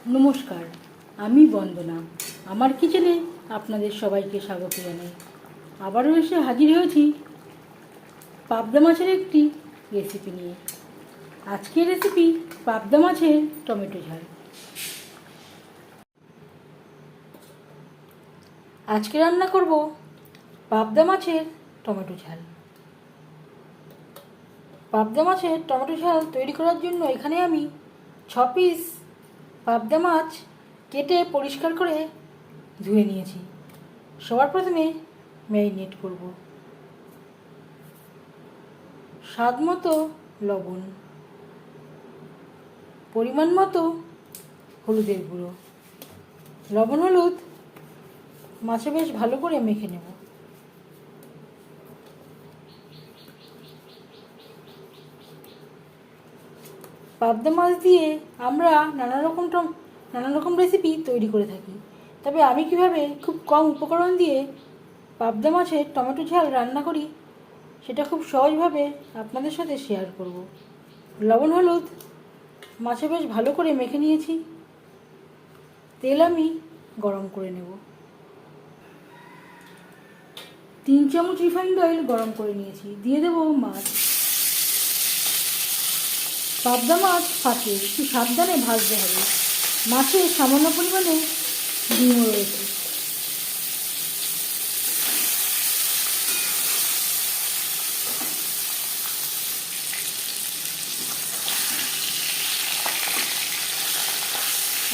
নমস্কার, আমি বন্দনা। আমার কিচেনে আপনাদের সবাইকে স্বাগত জানাই। আবারও এসে হাজির হয়েছি পাবদা মাছের একটি রেসিপি নিয়ে। আজকের রেসিপি পাবদা মাছের টমেটো ঝাল। আজকে রান্না করব পাবদা মাছের টমেটো ঝাল। পাবদা মাছের টমেটো ঝাল তৈরি করার জন্য এখানে আমি 6 পিস পাবদা মাছ কেটে পরিষ্কার করে ধুয়ে নিয়েছি। সবার প্রথমে ম্যারিনেট করব। স্বাদ মতো লবণ, পরিমাণ মতো হলুদের গুঁড়ো, লবণ হলুদ মাছে বেশ ভালো করে মেখে নেব। পাবদা মাছ দিয়ে আমরা নানা রকম রেসিপি তৈরি করে থাকি, তবে আমি কিভাবে খুব কম উপকরণ দিয়ে পাবদা মাছের টমেটো ঝাল রান্না করি সেটা খুব সহজভাবে আপনাদের সাথে শেয়ার করব। লবণ হলুদ মাছে বেশ ভালো করে মেখে নিয়েছি। তেল আমি গরম করে নেব। 3 চামচ রিফাইন্ড অয়েল গরম করে নিয়েছি। দিয়ে দেব মাছ। পাবদা মাছ ফাটে, একটু সাবধানে ভাজতে হবে। মাছে সামান্য পরিমাণে ডিমও রয়েছে।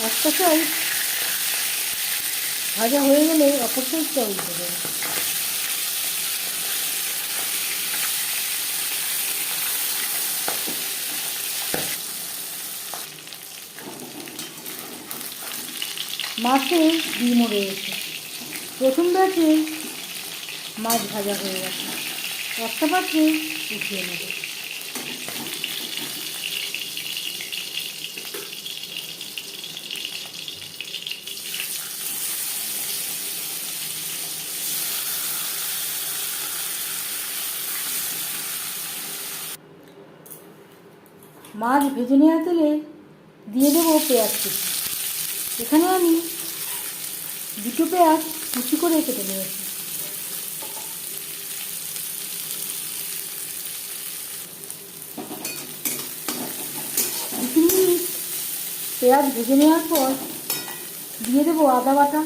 একটা সাইড ভাজা হয়ে গেলে অপর সাইডটা উল্টে দেব। মাছে ডিমও রয়েছে। প্রথম ব্যাচে মাছ ভাজা হয়ে গেছে। একটা পাত্রে উঠিয়ে নেব। মাছ ভেজে নেওয়া তেলে দিয়ে দেবো পেঁয়াজ কুচি। এখানে আমি 2টো পেঁয়াজ কুচি করে কেটে নিয়েছি। পেঁয়াজ ভেজে নেওয়ার পর দিয়ে দেবো আদা বাটা,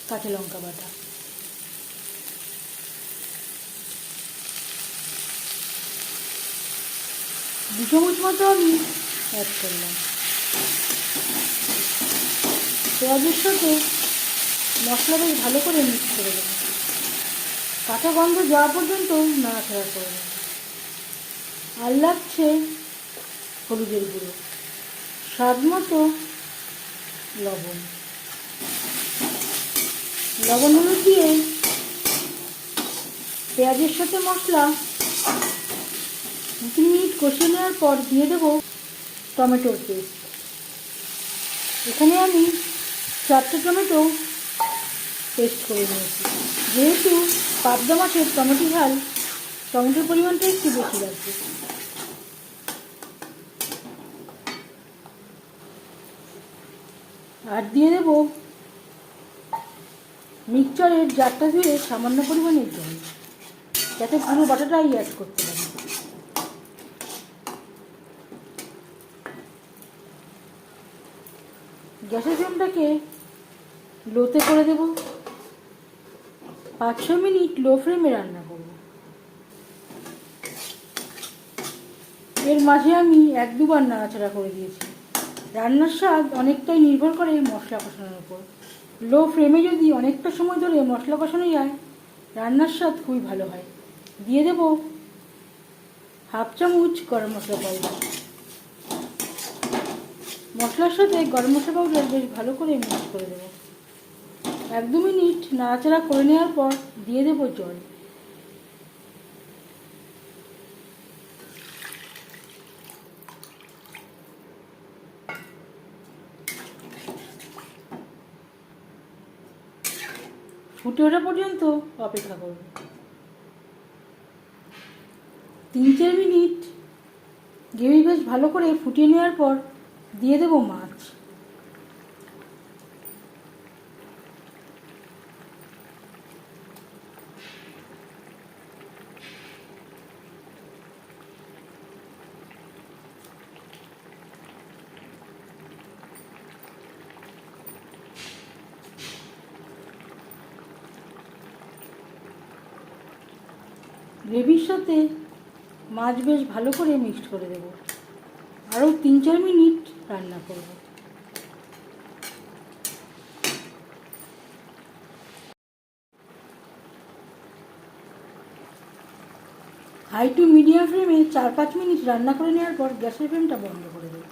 কাঁচা লঙ্কা বাটা। দু চামচ মতো আমি অ্যাড করলাম। পেঁয়াজের সাথে মশলা বেশ ভালো করে মিক্স করে দেবো। কাঁচা গন্ধ যাওয়া পর্যন্ত নাড়াচাড়া করে নেব। আর লাগছে হলুদের গুঁড়ো, স্বাদ মতো লবণ। লবণ হলুদ দিয়ে পেঁয়াজের সাথে মশলা 2 মিনিট কষিয়ে নেওয়ার পর দিয়ে দেবো টমেটোর পেস্ট। এখানে আমি 4টে টমেটো পেস্ট করে নিয়েছি। যেহেতু পাবদা মাছের টমেটো ঝাল, টমেটোর পরিমাণটা একটু বেশি লাগবে। আর দিয়ে দেবো মিক্সচারের জারটা ধুয়ে সামান্য পরিমাণে জল, যাতে পুরো বাটাটাই অ্যাড করতে পারি। গ্যাসের ফ্লেমটাকে লোতে করে দেব। 5-6 মিনিট লো ফ্লেমে রান্না করব। এর মাঝে আমি 1-2 বার নাড়াচাড়া করে দিয়েছি। রান্নার স্বাদ অনেকটাই নির্ভর করে মশলা কষানোর উপর। লো ফ্লেমে যদি অনেকটা সময় ধরে মশলা কষানো যায়, রান্নার স্বাদ খুবই ভালো হয়। দিয়ে দেব 1/2 চামচ গরম মশলা পাউডার। মশলার সাথে গরম মশলা পাউডার বেশ ভালো করে মিক্স করে দেবো। 1-2 মিনিট নাড়াচাড়া করে নেওয়ার পর দিয়ে দেবো জল। ফুটে ওঠা পর্যন্ত অপেক্ষা করব। 3-4 মিনিট গ্রেভি বেশ ভালো করে ফুটিয়ে নেওয়ার পর দিয়ে দেবো মাছ। গ্রেভির সাথে মাছ বেশ ভালো করে মিক্সড করে দেব। আরও 3-4 মিনিট রান্না করব। হাই টু মিডিয়াম ফ্লেমে 4-5 মিনিট রান্না করে নেওয়ার পর গ্যাসের ফ্লেমটা বন্ধ করে দেব।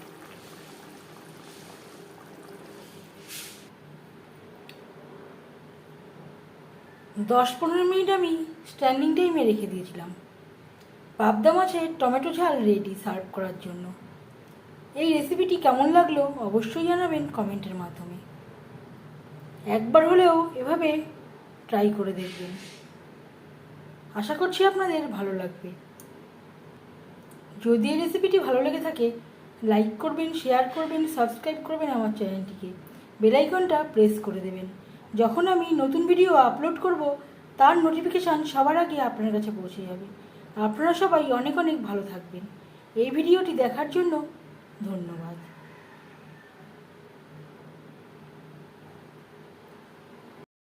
দশ 15 মিনিট আমি স্ট্যান্ডিং টাইমে রেখে দিয়েছিলাম। পাবদা মাছের টমেটো ঝাল রেডি সার্ভ করার জন্য। এই রেসিপিটি কেমন লাগলো অবশ্যই জানাবেন কমেন্টের মাধ্যমে। একবার হলেও এভাবে ট্রাই করে দেখবেন, আশা করছি আপনাদের ভালো লাগবে। যদি এই রেসিপিটি ভালো লেগে থাকে লাইক করবেন, শেয়ার করবেন, সাবস্ক্রাইব করবেন আমার চ্যানেলটিকে, বেল আইকনটা প্রেস করে দেবেন। যখন আমি নতুন ভিডিও আপলোড করব তার নোটিফিকেশান সবার আগে আপনার কাছে পৌঁছে যাবে। আপনারা সবাই অনেক অনেক ভালো থাকবেন। এই ভিডিওটি দেখার জন্য ধন্যবাদ।